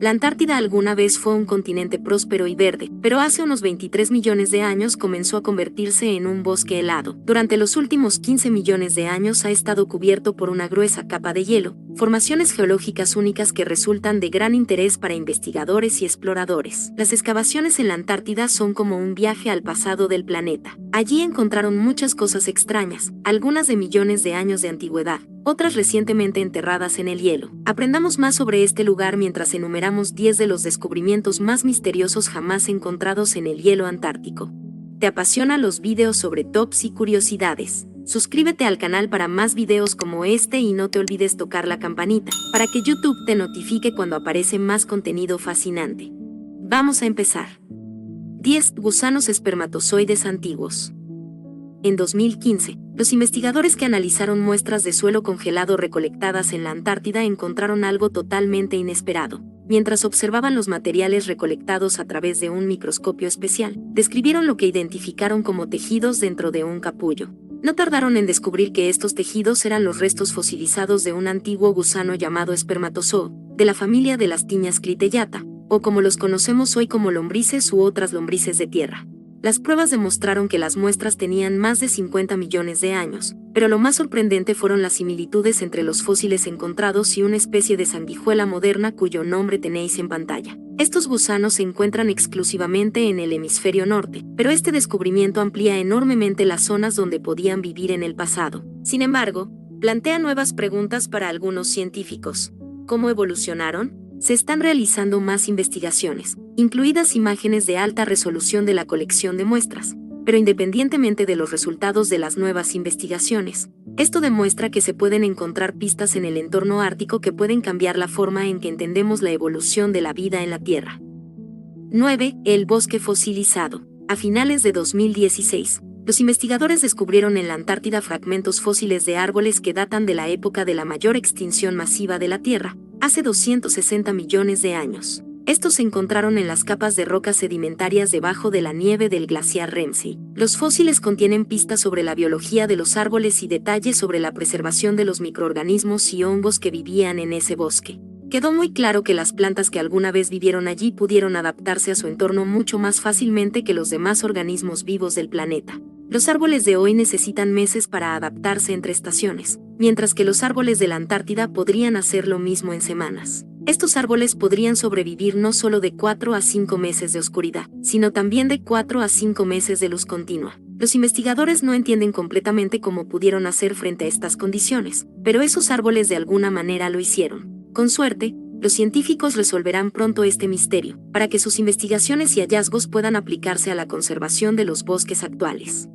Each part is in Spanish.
La Antártida alguna vez fue un continente próspero y verde, pero hace unos 23 millones de años comenzó a convertirse en un bosque helado. Durante los últimos 15 millones de años ha estado cubierto por una gruesa capa de hielo, formaciones geológicas únicas que resultan de gran interés para investigadores y exploradores. Las excavaciones en la Antártida son como un viaje al pasado del planeta. Allí encontraron muchas cosas extrañas, algunas de millones de años de antigüedad, otras recientemente enterradas en el hielo. Aprendamos más sobre este lugar mientras enumeramos 10 de los descubrimientos más misteriosos jamás encontrados en el hielo antártico. ¿Te apasionan los videos sobre tops y curiosidades? Suscríbete al canal para más videos como este y no te olvides tocar la campanita, para que YouTube te notifique cuando aparece más contenido fascinante. Vamos a empezar. 10 gusanos espermatozoides antiguos. En 2015, los investigadores que analizaron muestras de suelo congelado recolectadas en la Antártida encontraron algo totalmente inesperado. Mientras observaban los materiales recolectados a través de un microscopio especial, describieron lo que identificaron como tejidos dentro de un capullo. No tardaron en descubrir que estos tejidos eran los restos fosilizados de un antiguo gusano llamado espermatozoo, de la familia de las tiñas Clitellata, o como los conocemos hoy como lombrices u otras lombrices de tierra. Las pruebas demostraron que las muestras tenían más de 50 millones de años, pero lo más sorprendente fueron las similitudes entre los fósiles encontrados y una especie de sanguijuela moderna cuyo nombre tenéis en pantalla. Estos gusanos se encuentran exclusivamente en el hemisferio norte, pero este descubrimiento amplía enormemente las zonas donde podían vivir en el pasado. Sin embargo, plantea nuevas preguntas para algunos científicos. ¿Cómo evolucionaron? Se están realizando más investigaciones, incluidas imágenes de alta resolución de la colección de muestras, pero independientemente de los resultados de las nuevas investigaciones, esto demuestra que se pueden encontrar pistas en el entorno ártico que pueden cambiar la forma en que entendemos la evolución de la vida en la Tierra. 9. El bosque fosilizado. A finales de 2016, los investigadores descubrieron en la Antártida fragmentos fósiles de árboles que datan de la época de la mayor extinción masiva de la Tierra, hace 260 millones de años. Estos se encontraron en las capas de rocas sedimentarias debajo de la nieve del glaciar Ramsay. Los fósiles contienen pistas sobre la biología de los árboles y detalles sobre la preservación de los microorganismos y hongos que vivían en ese bosque. Quedó muy claro que las plantas que alguna vez vivieron allí pudieron adaptarse a su entorno mucho más fácilmente que los demás organismos vivos del planeta. Los árboles de hoy necesitan meses para adaptarse entre estaciones, mientras que los árboles de la Antártida podrían hacer lo mismo en semanas. Estos árboles podrían sobrevivir no solo de 4 a 5 meses de oscuridad, sino también de 4 a 5 meses de luz continua. Los investigadores no entienden completamente cómo pudieron hacer frente a estas condiciones, pero esos árboles de alguna manera lo hicieron. Con suerte, los científicos resolverán pronto este misterio, para que sus investigaciones y hallazgos puedan aplicarse a la conservación de los bosques actuales.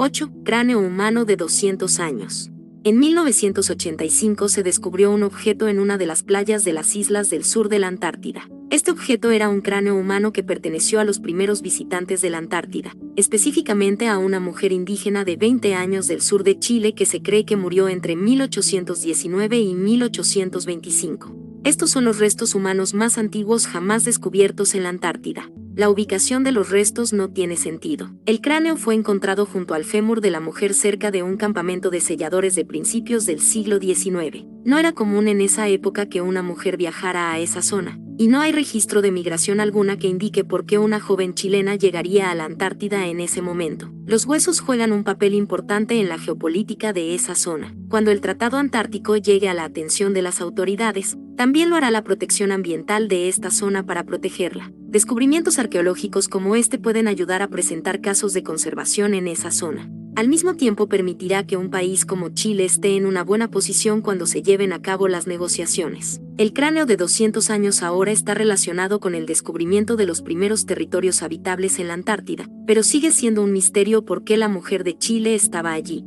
8. Cráneo humano de 200 años. En 1985 se descubrió un objeto en una de las playas de las islas del sur de la Antártida. Este objeto era un cráneo humano que perteneció a los primeros visitantes de la Antártida, específicamente a una mujer indígena de 20 años del sur de Chile que se cree que murió entre 1819 y 1825. Estos son los restos humanos más antiguos jamás descubiertos en la Antártida. La ubicación de los restos no tiene sentido. El cráneo fue encontrado junto al fémur de la mujer cerca de un campamento de selladores de principios del siglo XIX. No era común en esa época que una mujer viajara a esa zona, y no hay registro de migración alguna que indique por qué una joven chilena llegaría a la Antártida en ese momento. Los huesos juegan un papel importante en la geopolítica de esa zona. Cuando el Tratado Antártico llegue a la atención de las autoridades, también lo hará la protección ambiental de esta zona para protegerla. Descubrimientos arqueológicos como este pueden ayudar a presentar casos de conservación en esa zona. Al mismo tiempo permitirá que un país como Chile esté en una buena posición cuando se lleven a cabo las negociaciones. El cráneo de 200 años ahora está relacionado con el descubrimiento de los primeros territorios habitables en la Antártida, pero sigue siendo un misterio por qué la mujer de Chile estaba allí.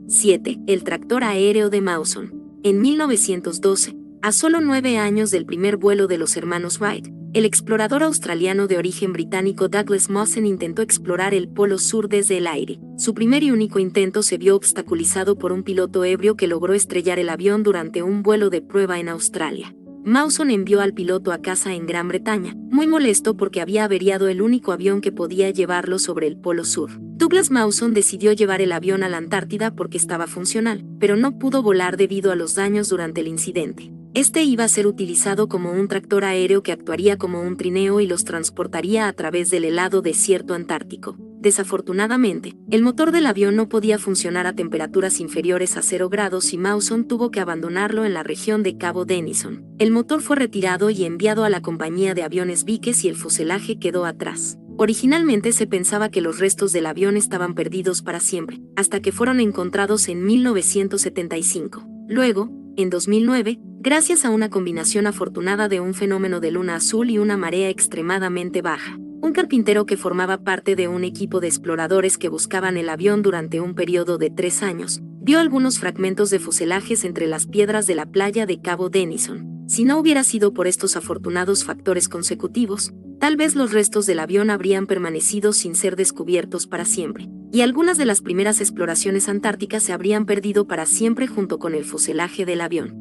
7. El tractor aéreo de Mawson. En 1912, a solo 9 años del primer vuelo de los hermanos Wright, el explorador australiano de origen británico Douglas Mawson intentó explorar el Polo Sur desde el aire. Su primer y único intento se vio obstaculizado por un piloto ebrio que logró estrellar el avión durante un vuelo de prueba en Australia. Mawson envió al piloto a casa en Gran Bretaña, muy molesto porque había averiado el único avión que podía llevarlo sobre el Polo Sur. Douglas Mawson decidió llevar el avión a la Antártida porque estaba funcional, pero no pudo volar debido a los daños durante el incidente. Este iba a ser utilizado como un tractor aéreo que actuaría como un trineo y los transportaría a través del helado desierto antártico. Desafortunadamente, el motor del avión no podía funcionar a temperaturas inferiores a 0 grados y Mawson tuvo que abandonarlo en la región de Cabo Denison. El motor fue retirado y enviado a la compañía de aviones Vickers y el fuselaje quedó atrás. Originalmente se pensaba que los restos del avión estaban perdidos para siempre, hasta que fueron encontrados en 1975. Luego, en 2009, gracias a una combinación afortunada de un fenómeno de luna azul y una marea extremadamente baja, un carpintero que formaba parte de un equipo de exploradores que buscaban el avión durante un periodo de 3 años, vio algunos fragmentos de fuselajes entre las piedras de la playa de Cabo Denison. Si no hubiera sido por estos afortunados factores consecutivos, tal vez los restos del avión habrían permanecido sin ser descubiertos para siempre, y algunas de las primeras exploraciones antárticas se habrían perdido para siempre junto con el fuselaje del avión.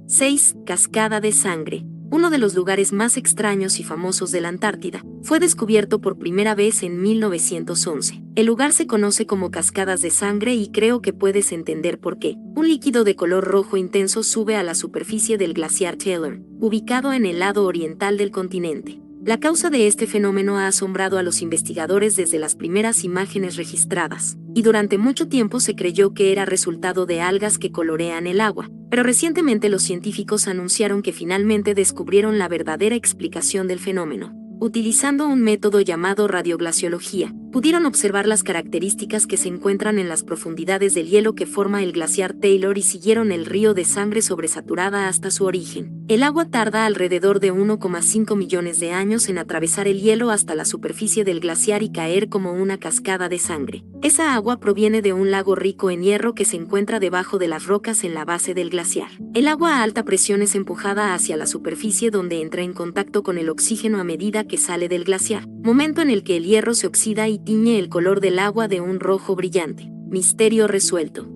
6. Cascada de sangre. Uno de los lugares más extraños y famosos de la Antártida, fue descubierto por primera vez en 1911. El lugar se conoce como Cascadas de Sangre y creo que puedes entender por qué. Un líquido de color rojo intenso sube a la superficie del glaciar Taylor, ubicado en el lado oriental del continente. La causa de este fenómeno ha asombrado a los investigadores desde las primeras imágenes registradas, y durante mucho tiempo se creyó que era resultado de algas que colorean el agua, pero recientemente los científicos anunciaron que finalmente descubrieron la verdadera explicación del fenómeno. Utilizando un método llamado radioglaciología, pudieron observar las características que se encuentran en las profundidades del hielo que forma el glaciar Taylor y siguieron el río de sangre sobresaturada hasta su origen. El agua tarda alrededor de 1,5 millones de años en atravesar el hielo hasta la superficie del glaciar y caer como una cascada de sangre. Esa agua proviene de un lago rico en hierro que se encuentra debajo de las rocas en la base del glaciar. El agua a alta presión es empujada hacia la superficie donde entra en contacto con el oxígeno a medida que sale del glaciar, momento en el que el hierro se oxida y tiñe el color del agua de un rojo brillante. Misterio resuelto.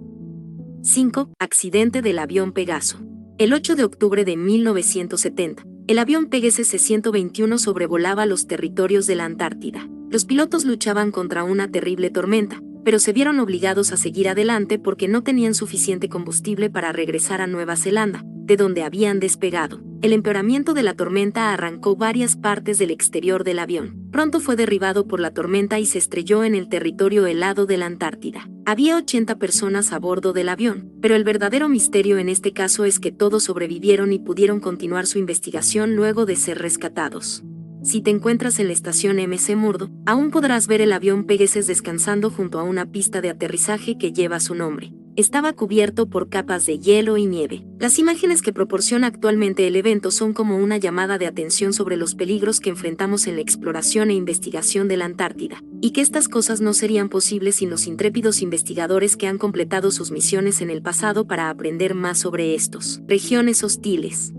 5. Accidente del avión Pegaso. El 8 de octubre de 1970, el avión Pegasus C-121 sobrevolaba los territorios de la Antártida. Los pilotos luchaban contra una terrible tormenta, pero se vieron obligados a seguir adelante porque no tenían suficiente combustible para regresar a Nueva Zelanda, de donde habían despegado. El empeoramiento de la tormenta arrancó varias partes del exterior del avión. Pronto fue derribado por la tormenta y se estrelló en el territorio helado de la Antártida. Había 80 personas a bordo del avión, pero el verdadero misterio en este caso es que todos sobrevivieron y pudieron continuar su investigación luego de ser rescatados. Si te encuentras en la estación McMurdo, aún podrás ver el avión Pegasus descansando junto a una pista de aterrizaje que lleva su nombre. Estaba cubierto por capas de hielo y nieve. Las imágenes que proporciona actualmente el evento son como una llamada de atención sobre los peligros que enfrentamos en la exploración e investigación de la Antártida, y que estas cosas no serían posibles sin los intrépidos investigadores que han completado sus misiones en el pasado para aprender más sobre estos regiones hostiles.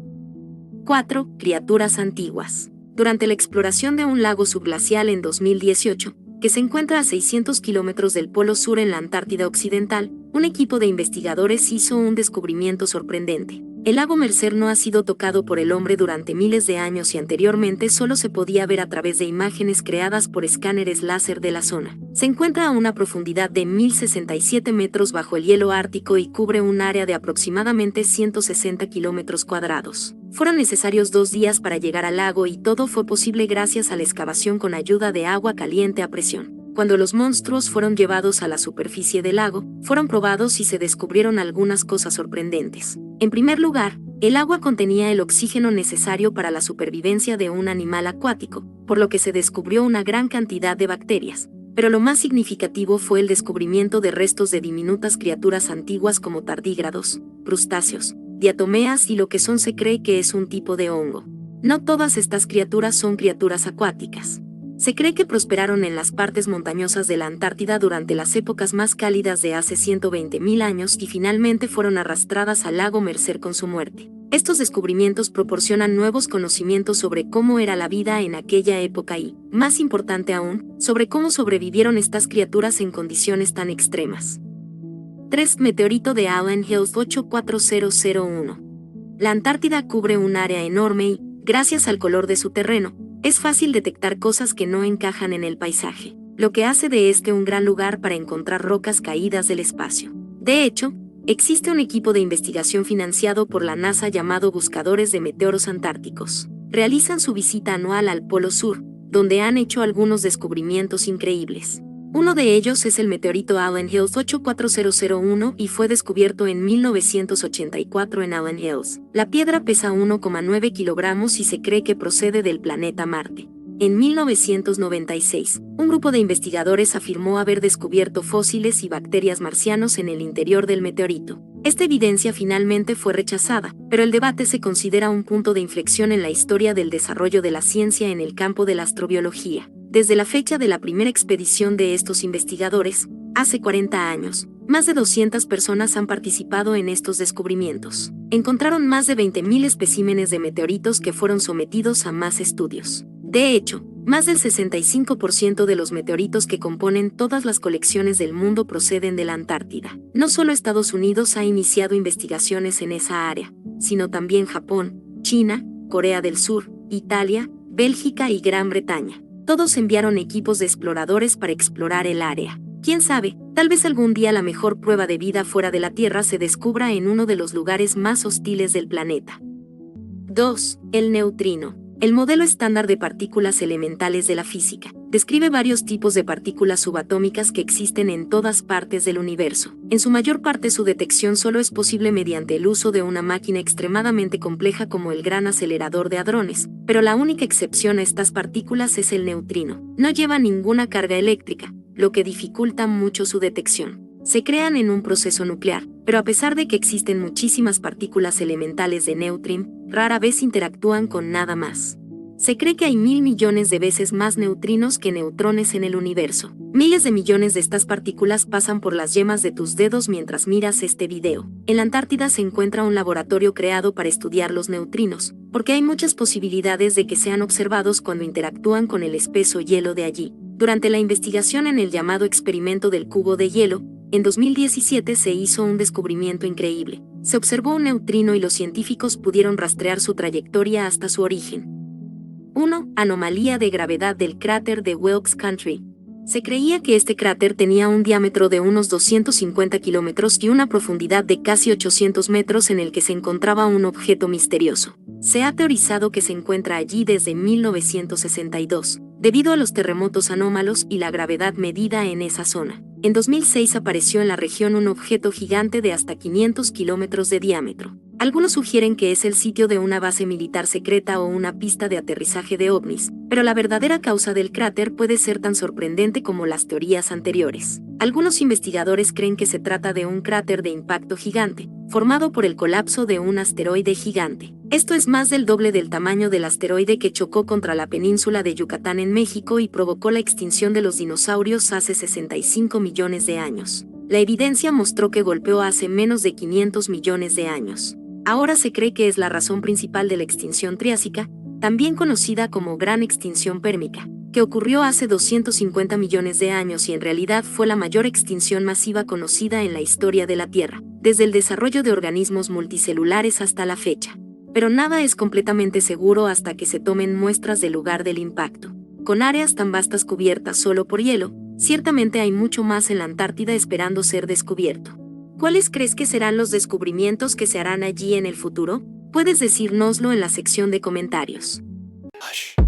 4. Criaturas antiguas. Durante la exploración de un lago subglacial en 2018, que se encuentra a 600 kilómetros del Polo Sur en la Antártida Occidental, un equipo de investigadores hizo un descubrimiento sorprendente. El lago Mercer no ha sido tocado por el hombre durante miles de años y anteriormente solo se podía ver a través de imágenes creadas por escáneres láser de la zona. Se encuentra a una profundidad de 1067 metros bajo el hielo ártico y cubre un área de aproximadamente 160 kilómetros cuadrados. Fueron necesarios 2 días para llegar al lago y todo fue posible gracias a la excavación con ayuda de agua caliente a presión. Cuando los monstruos fueron llevados a la superficie del lago, fueron probados y se descubrieron algunas cosas sorprendentes. En primer lugar, el agua contenía el oxígeno necesario para la supervivencia de un animal acuático, por lo que se descubrió una gran cantidad de bacterias. Pero lo más significativo fue el descubrimiento de restos de diminutas criaturas antiguas como tardígrados, crustáceos, diatomeas y lo que se cree que es un tipo de hongo. No todas estas criaturas son criaturas acuáticas. Se cree que prosperaron en las partes montañosas de la Antártida durante las épocas más cálidas de hace 120.000 años y finalmente fueron arrastradas al lago Mercer con su muerte. Estos descubrimientos proporcionan nuevos conocimientos sobre cómo era la vida en aquella época y, más importante aún, sobre cómo sobrevivieron estas criaturas en condiciones tan extremas. 3. Meteorito de Allen Hills 84001. La Antártida cubre un área enorme y, gracias al color de su terreno, es fácil detectar cosas que no encajan en el paisaje, lo que hace de este un gran lugar para encontrar rocas caídas del espacio. De hecho, Existe un equipo de investigación financiado por la NASA llamado Buscadores de Meteoros Antárticos. Realizan su visita anual al Polo Sur, donde han hecho algunos descubrimientos increíbles. Uno de ellos es el meteorito Allen Hills 84001 y fue descubierto en 1984 en Allen Hills. La piedra pesa 1,9 kilogramos y se cree que procede del planeta Marte. En 1996, un grupo de investigadores afirmó haber descubierto fósiles y bacterias marcianos en el interior del meteorito. Esta evidencia finalmente fue rechazada, pero el debate se considera un punto de inflexión en la historia del desarrollo de la ciencia en el campo de la astrobiología. Desde la fecha de la primera expedición de estos investigadores, hace 40 años, más de 200 personas han participado en estos descubrimientos. Encontraron más de 20.000 especímenes de meteoritos que fueron sometidos a más estudios. De hecho, más del 65% de los meteoritos que componen todas las colecciones del mundo proceden de la Antártida. No solo Estados Unidos ha iniciado investigaciones en esa área, sino también Japón, China, Corea del Sur, Italia, Bélgica y Gran Bretaña. Todos enviaron equipos de exploradores para explorar el área. Quién sabe, tal vez algún día la mejor prueba de vida fuera de la Tierra se descubra en uno de los lugares más hostiles del planeta. 2. El neutrino. El modelo estándar de partículas elementales de la física describe varios tipos de partículas subatómicas que existen en todas partes del universo. En su mayor parte su detección solo es posible mediante el uso de una máquina extremadamente compleja como el Gran Acelerador de Hadrones, pero la única excepción a estas partículas es el neutrino. No lleva ninguna carga eléctrica, lo que dificulta mucho su detección. Se crean en un proceso nuclear, pero a pesar de que existen muchísimas partículas elementales de neutrino, rara vez interactúan con nada más. Se cree que hay 1.000 millones de veces más neutrinos que neutrones en el universo. Miles de millones de estas partículas pasan por las yemas de tus dedos mientras miras este video. En la Antártida se encuentra un laboratorio creado para estudiar los neutrinos, porque hay muchas posibilidades de que sean observados cuando interactúan con el espeso hielo de allí. Durante la investigación en el llamado experimento del cubo de hielo, en 2017 se hizo un descubrimiento increíble. Se observó un neutrino y los científicos pudieron rastrear su trayectoria hasta su origen. 1. Anomalía de gravedad del cráter de Wilkes County. Se creía que este cráter tenía un diámetro de unos 250 kilómetros y una profundidad de casi 800 metros en el que se encontraba un objeto misterioso. Se ha teorizado que se encuentra allí desde 1962, debido a los terremotos anómalos y la gravedad medida en esa zona. En 2006 apareció en la región un objeto gigante de hasta 500 kilómetros de diámetro. Algunos sugieren que es el sitio de una base militar secreta o una pista de aterrizaje de ovnis, pero la verdadera causa del cráter puede ser tan sorprendente como las teorías anteriores. Algunos investigadores creen que se trata de un cráter de impacto gigante, formado por el colapso de un asteroide gigante. Esto es más del doble del tamaño del asteroide que chocó contra la península de Yucatán en México y provocó la extinción de los dinosaurios hace 65 millones de años. La evidencia mostró que golpeó hace menos de 500 millones de años. Ahora se cree que es la razón principal de la extinción triásica, también conocida como Gran Extinción Pérmica, que ocurrió hace 250 millones de años y en realidad fue la mayor extinción masiva conocida en la historia de la Tierra, desde el desarrollo de organismos multicelulares hasta la fecha. Pero nada es completamente seguro hasta que se tomen muestras del lugar del impacto. Con áreas tan vastas cubiertas solo por hielo, ciertamente hay mucho más en la Antártida esperando ser descubierto. ¿Cuáles crees que serán los descubrimientos que se harán allí en el futuro? Puedes decírnoslo en la sección de comentarios. Hush.